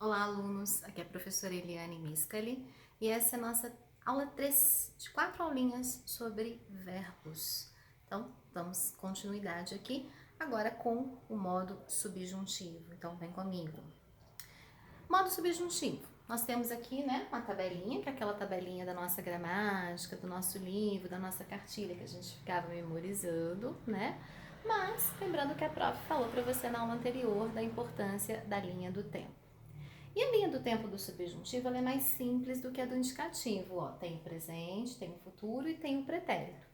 Olá, alunos! Aqui é a professora Eliane Miscali e essa é a nossa aula 3 de 4 aulinhas sobre verbos. Então, damos continuidade aqui, agora com o modo subjuntivo. Então, vem comigo. Modo subjuntivo. Nós temos aqui, né, uma tabelinha, que é aquela tabelinha da nossa gramática, do nosso livro, da nossa cartilha que a gente ficava memorizando, né? Mas, lembrando que a prof falou para você na aula anterior da importância da linha do tempo. E a linha do tempo do subjuntivo ela é mais simples do que a do indicativo. Ó, tem o presente, tem o futuro e tem o pretérito.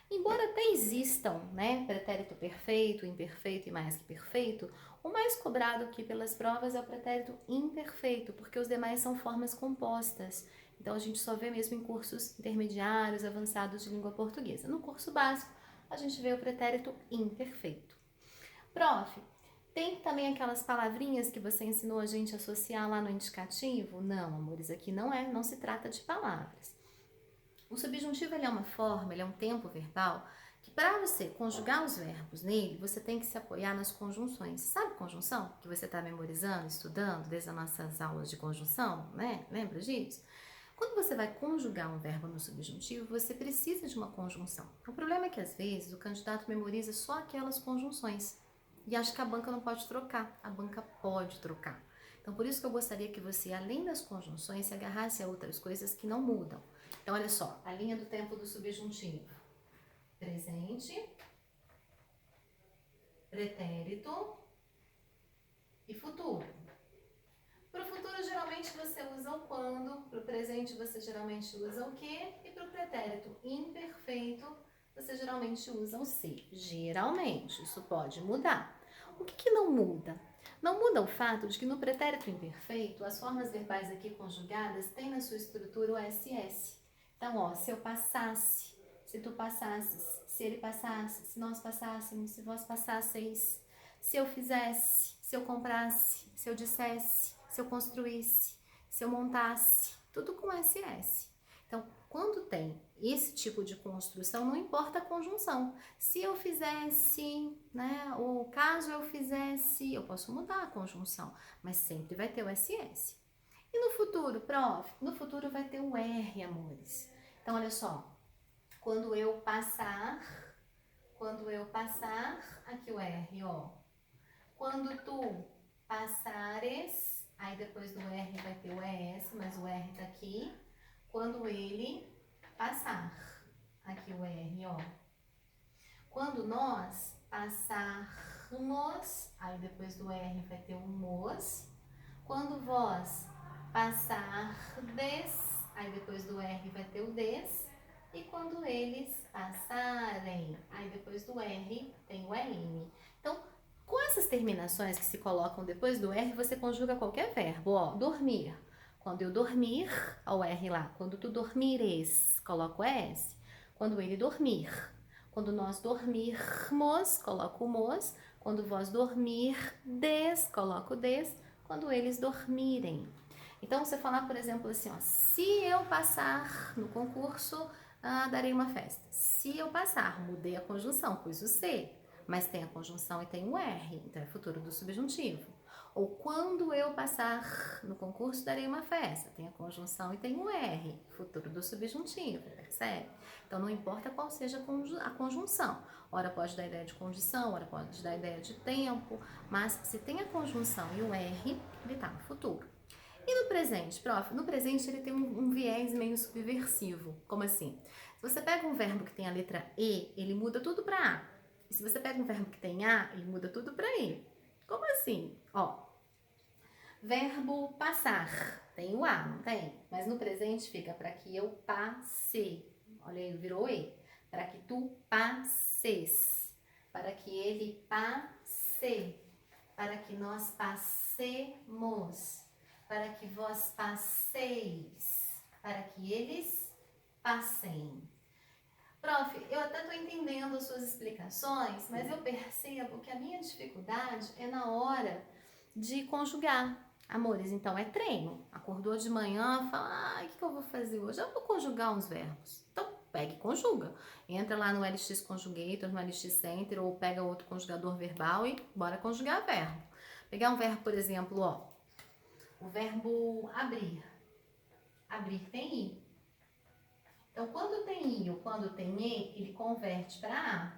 Embora até existam, né, pretérito perfeito, imperfeito e mais que perfeito, o mais cobrado aqui pelas provas é o pretérito imperfeito, porque os demais são formas compostas. Então a gente só vê mesmo em cursos intermediários, avançados de língua portuguesa. No curso básico, a gente vê o pretérito imperfeito. Prof, tem também aquelas palavrinhas que você ensinou a gente a associar lá no indicativo? Não, amores, aqui não se trata de palavras. O subjuntivo ele é uma forma, ele é um tempo verbal que para você conjugar os verbos nele, você tem que se apoiar nas conjunções. Sabe conjunção? Que você está memorizando, estudando desde as nossas aulas de conjunção, né? Lembra disso? Quando você vai conjugar um verbo no subjuntivo, você precisa de uma conjunção. O problema é que às vezes o candidato memoriza só aquelas conjunções. E acho que a banca não pode trocar. A banca pode trocar. Então, por isso que eu gostaria que você, além das conjunções, se agarrasse a outras coisas que não mudam. Então, olha só, a linha do tempo do subjuntivo. Presente, pretérito e futuro. Para o futuro, geralmente, você usa o quando. Para o presente, você geralmente usa o que. E para o pretérito imperfeito, você geralmente usa o se. Geralmente, isso pode mudar. O que não muda? Não muda o fato de que no pretérito imperfeito, as formas verbais aqui conjugadas têm na sua estrutura o SS. Então, ó, se eu passasse, se tu passasses, se ele passasse, se nós passássemos, se vós passasseis, se eu fizesse, se eu comprasse, se eu dissesse, se eu construísse, se eu montasse, tudo com SS. Então, quando tem esse tipo de construção, não importa a conjunção. Se eu fizesse, né, ou caso eu fizesse, eu posso mudar a conjunção, mas sempre vai ter o SS. E no futuro, prof? No futuro vai ter o R, amores. Então, olha só. Quando eu passar, aqui o R, ó. Quando tu passares, aí depois do R vai ter o ES, mas o R tá aqui. Quando ele passar, aqui o R, ó. Quando nós passarmos, aí depois do R vai ter o mos. Quando vós passardes, aí depois do R vai ter o des. E quando eles passarem, aí depois do R tem o RN. Então, com essas terminações que se colocam depois do R, você conjuga qualquer verbo. Ó, dormir. Quando eu dormir, ó o R lá. Quando tu dormires, coloco o S. Quando ele dormir. Quando nós dormirmos, coloco o mos. Quando vós dormirdes, coloco o des. Quando eles dormirem. Então, você falar, por exemplo, assim, ó, se eu passar no concurso, darei uma festa. Se eu passar, mudei a conjunção, pus o se, mas tem a conjunção e tem o R, então é futuro do subjuntivo. Ou quando eu passar no concurso, darei uma festa. Tem a conjunção e tem o R, futuro do subjuntivo, percebe? Então não importa qual seja a conjunção. Ora pode dar ideia de condição, ora pode dar ideia de tempo, mas se tem a conjunção e o R, ele está no futuro. E no presente, prof? No presente ele tem um viés meio subversivo. Como assim? Se você pega um verbo que tem a letra E, ele muda tudo para A. E se você pega um verbo que tem A, ele muda tudo para E. Como assim? Ó, verbo passar. Tem o A, não tem? Mas no presente fica para que eu passe. Olha aí, virou E. Para que tu passes. Para que ele passe. Para que nós passemos. Para que vós passeis. Para que eles passem. Prof, eu até estou entendendo as suas explicações, mas eu percebo que a minha dificuldade é na hora de conjugar. Amores, então é treino. Acordou de manhã, fala, o que eu vou fazer hoje? Eu vou conjugar uns verbos. Então, pega e conjuga. Entra lá no LX Conjugator, no LX Center, ou pega outro conjugador verbal e bora conjugar verbo. Pegar um verbo, por exemplo, ó. o verbo abrir. Abrir tem I. Então, quando tem I ou quando tem E, ele converte para A.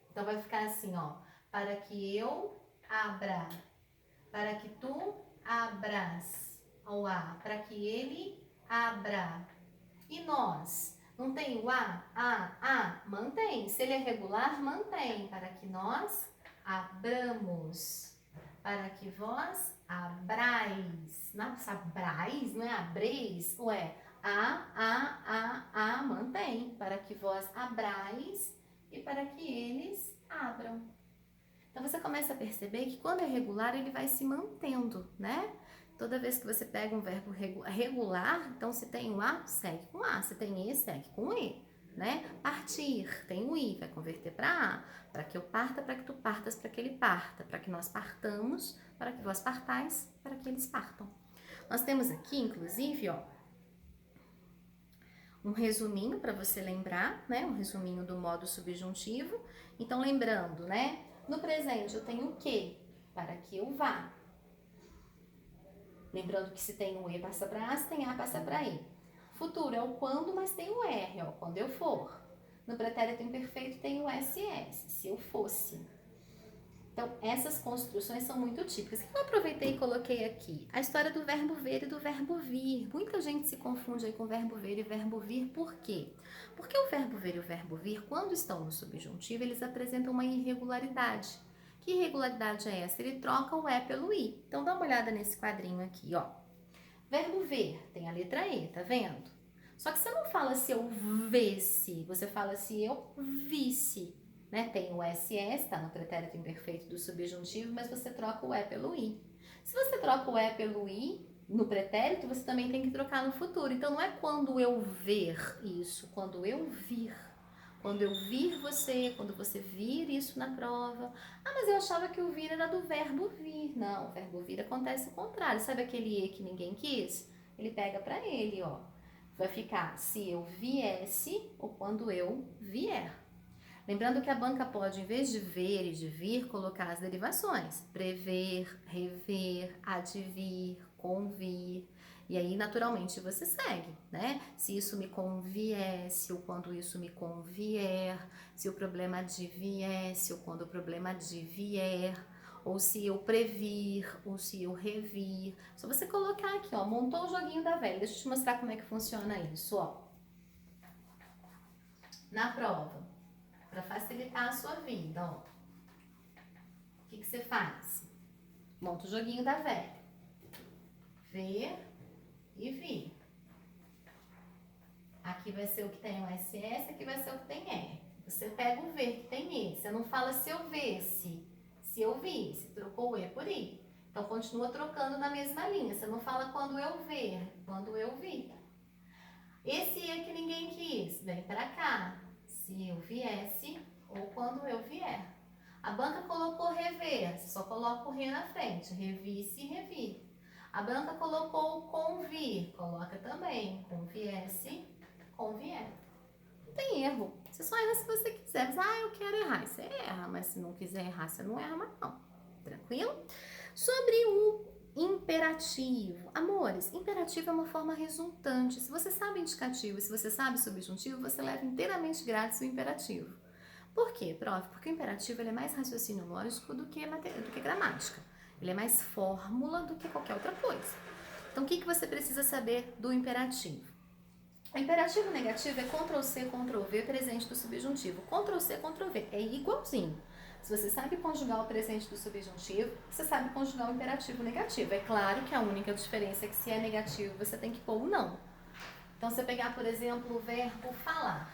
Então, vai ficar assim, ó. Para que eu abra. Para que tu abras. O A. Para que ele abra. E nós? Não tem o A? Mantém. Se ele é regular, mantém. Para que nós abramos. Para que vós abrais. Nossa, abrais, não é abreis? Ué, mantém. Para que vós abrais e para que eles abram. Então, você começa a perceber que quando é regular, ele vai se mantendo, né? Toda vez que você pega um verbo regular, então se tem um A, segue com A. Se tem E, segue com E, né? Partir, tem o I, vai converter para A. Para que eu parta, para que tu partas, para que ele parta. Para que nós partamos, para que vós partais, para que eles partam. Nós temos aqui, inclusive, ó, um resuminho para você lembrar, né? Um resuminho do modo subjuntivo. Então, lembrando, né? No presente eu tenho o que? Para que eu vá. Lembrando que se tem um E passa para A, se tem A passa para I. Futuro é o quando, mas tem o R, ó, quando eu for. No pretérito imperfeito tem o SS, se eu fosse. Então, essas construções são muito típicas. O que eu aproveitei e coloquei aqui? A história do verbo ver e do verbo vir. Muita gente se confunde aí com verbo ver e verbo vir. Por quê? Porque o verbo ver e o verbo vir, quando estão no subjuntivo, eles apresentam uma irregularidade. Que irregularidade é essa? Ele troca o E pelo I. Então, dá uma olhada nesse quadrinho aqui, ó. Verbo ver, tem a letra E, tá vendo? Só que você não fala se eu visse, você fala se eu visse. Né? Tem o SS, tá no pretérito imperfeito do subjuntivo, mas você troca o E pelo I. Se você troca o E pelo I no pretérito, você também tem que trocar no futuro. Então, não é quando eu ver isso, quando eu vir. Quando eu vir você, quando você vir isso na prova. Ah, mas eu achava que o vir era do verbo vir. Não, o verbo vir acontece o contrário. Sabe aquele E que ninguém quis? Ele pega para ele, ó. Vai ficar se eu viesse ou quando eu vier. Lembrando que a banca pode, em vez de ver e de vir, colocar as derivações. Prever, rever, advir, convir. E aí, naturalmente, você segue, né? Se isso me conviesse ou quando isso me convier. Se o problema adviesse ou quando o problema advier. Ou se eu previr ou se eu revir. Só você colocar aqui, ó. Montou o joguinho da velha. Deixa eu te mostrar como é que funciona isso, ó. Na prova. Para facilitar a sua vida, ó. O que você faz? Monta o joguinho da velha. Ver e vir. Aqui vai ser o que tem o SS, aqui vai ser o que tem R. Você pega o ver que tem E. Você não fala se eu visse, se eu visse. Trocou o E por I. Então, continua trocando na mesma linha. Você não fala quando eu ver, quando eu vi. Esse E que ninguém quis, vem para cá. Se eu viesse ou quando eu vier. A banca colocou rever, você só coloca o re na frente, revisse e revir. A banca colocou convir, coloca também, conviesse, convier. Não tem erro, você só erra se você quiser. Mas, eu quero errar, você erra, mas se não quiser errar, você não erra mais não. Tranquilo? Sobre o imperativo. Amores, imperativo é uma forma resultante. Se você sabe indicativo e se você sabe subjuntivo, você leva inteiramente grátis o imperativo. Por quê, prof? Porque o imperativo ele é mais raciocínio lógico do que gramática. Ele é mais fórmula do que qualquer outra coisa. Então, o que você precisa saber do imperativo? O imperativo negativo é Ctrl+C, Ctrl+V, presente do subjuntivo. Ctrl+C, Ctrl+V, é igualzinho. Se você sabe conjugar o presente do subjuntivo, você sabe conjugar o imperativo negativo. É claro que a única diferença é que se é negativo, você tem que pôr o não. Então, se eu pegar, por exemplo, o verbo falar.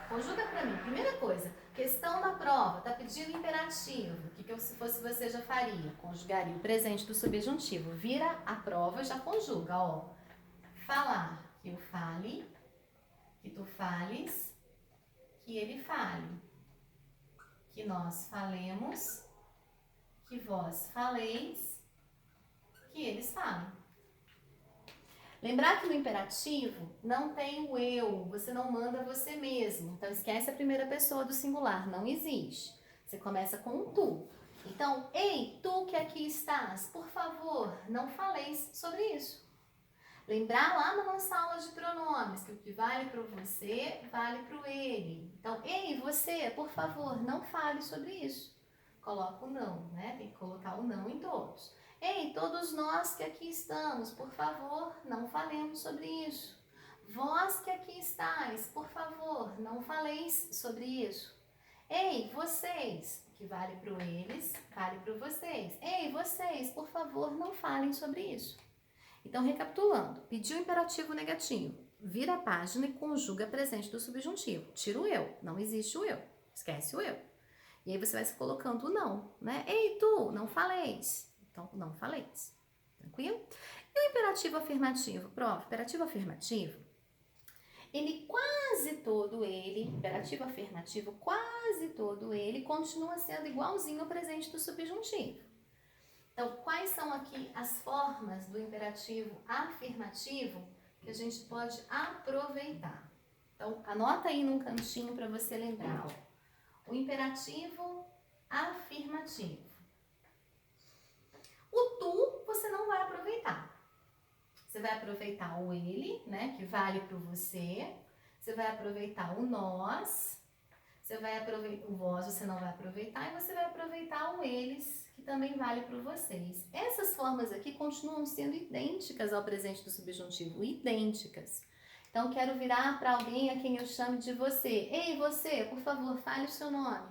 Conjuga para mim. Primeira coisa, questão da prova, tá pedindo imperativo. O que eu, se fosse você, já faria? Conjugaria o presente do subjuntivo. Vira a prova, já conjuga, ó. Falar, que eu fale, que tu fales, que ele fale. Que nós falemos, que vós faleis, que eles falem. Lembrar que no imperativo não tem o eu, você não manda você mesmo. Então esquece a primeira pessoa do singular, não existe. Você começa com um tu. Então, ei, tu que aqui estás, por favor, não faleis sobre isso. Lembrar lá na nossa aula de pronomes que o que vale para você, vale para o ele. Então, ei, você, por favor, não fale sobre isso. Coloca o não, né? Tem que colocar o não em todos. Ei, todos nós que aqui estamos, por favor, não falemos sobre isso. Vós que aqui estáis, por favor, não faleis sobre isso. Ei, vocês, que vale para o eles, vale para vocês. Ei, vocês, por favor, não falem sobre isso. Então, recapitulando, pediu imperativo negativo, vira a página e conjuga presente do subjuntivo. Tira o eu, não existe o eu, esquece o eu. E aí você vai se colocando o não, né? Ei, tu, não faleis. Então, não faleis. Tranquilo? E o imperativo afirmativo? Prof, imperativo afirmativo, ele quase todo ele, imperativo afirmativo, quase todo ele continua sendo igualzinho ao presente do subjuntivo. Então, quais são aqui as formas do imperativo afirmativo que a gente pode aproveitar? Então, anota aí num cantinho para você lembrar. Ó. O imperativo afirmativo. O tu você não vai aproveitar. Você vai aproveitar o ele, né, que vale para o você. Você vai aproveitar o nós. Você vai aproveitar o vós, você não vai aproveitar. E você vai aproveitar o eles, que também vale para vocês. Essas formas aqui continuam sendo idênticas ao presente do subjuntivo. Idênticas. Então, quero virar para alguém a quem eu chame de você. Ei, você, por favor, fale o seu nome.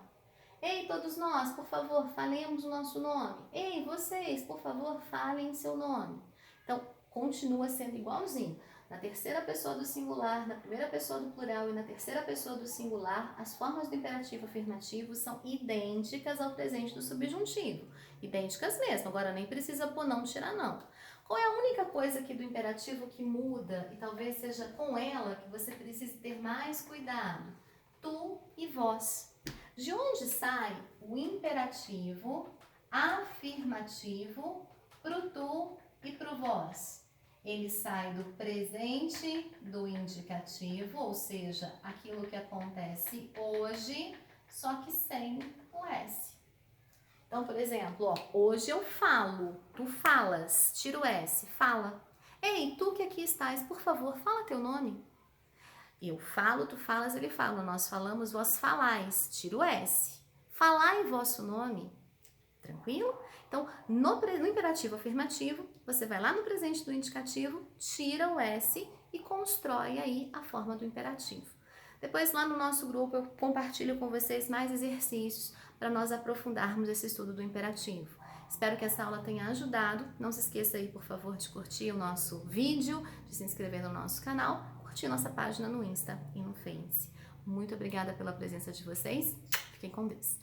Ei, todos nós, por favor, falemos o nosso nome. Ei, vocês, por favor, falem seu nome. Então, continua sendo igualzinho. Na terceira pessoa do singular, na primeira pessoa do plural e na terceira pessoa do singular, as formas do imperativo afirmativo são idênticas ao presente do subjuntivo. Idênticas mesmo, agora nem precisa pôr não, tirar não. Qual é a única coisa aqui do imperativo que muda, e talvez seja com ela que você precise ter mais cuidado? Tu e vós. De onde sai o imperativo afirmativo pro tu e pro vós? Ele sai do presente do indicativo, ou seja, aquilo que acontece hoje, só que sem o S. Então, por exemplo, ó, hoje eu falo, tu falas, tira o S, fala. Ei, tu que aqui estás, por favor, fala teu nome. Eu falo, tu falas, ele fala. Nós falamos, vós falais, tira o S. Falai vosso nome. Tranquilo? Então, no imperativo afirmativo, você vai lá no presente do indicativo, tira o S e constrói aí a forma do imperativo. Depois, lá no nosso grupo, eu compartilho com vocês mais exercícios para nós aprofundarmos esse estudo do imperativo. Espero que essa aula tenha ajudado. Não se esqueça aí, por favor, de curtir o nosso vídeo, de se inscrever no nosso canal, curtir nossa página no Insta e no Face. Muito obrigada pela presença de vocês. Fiquem com Deus.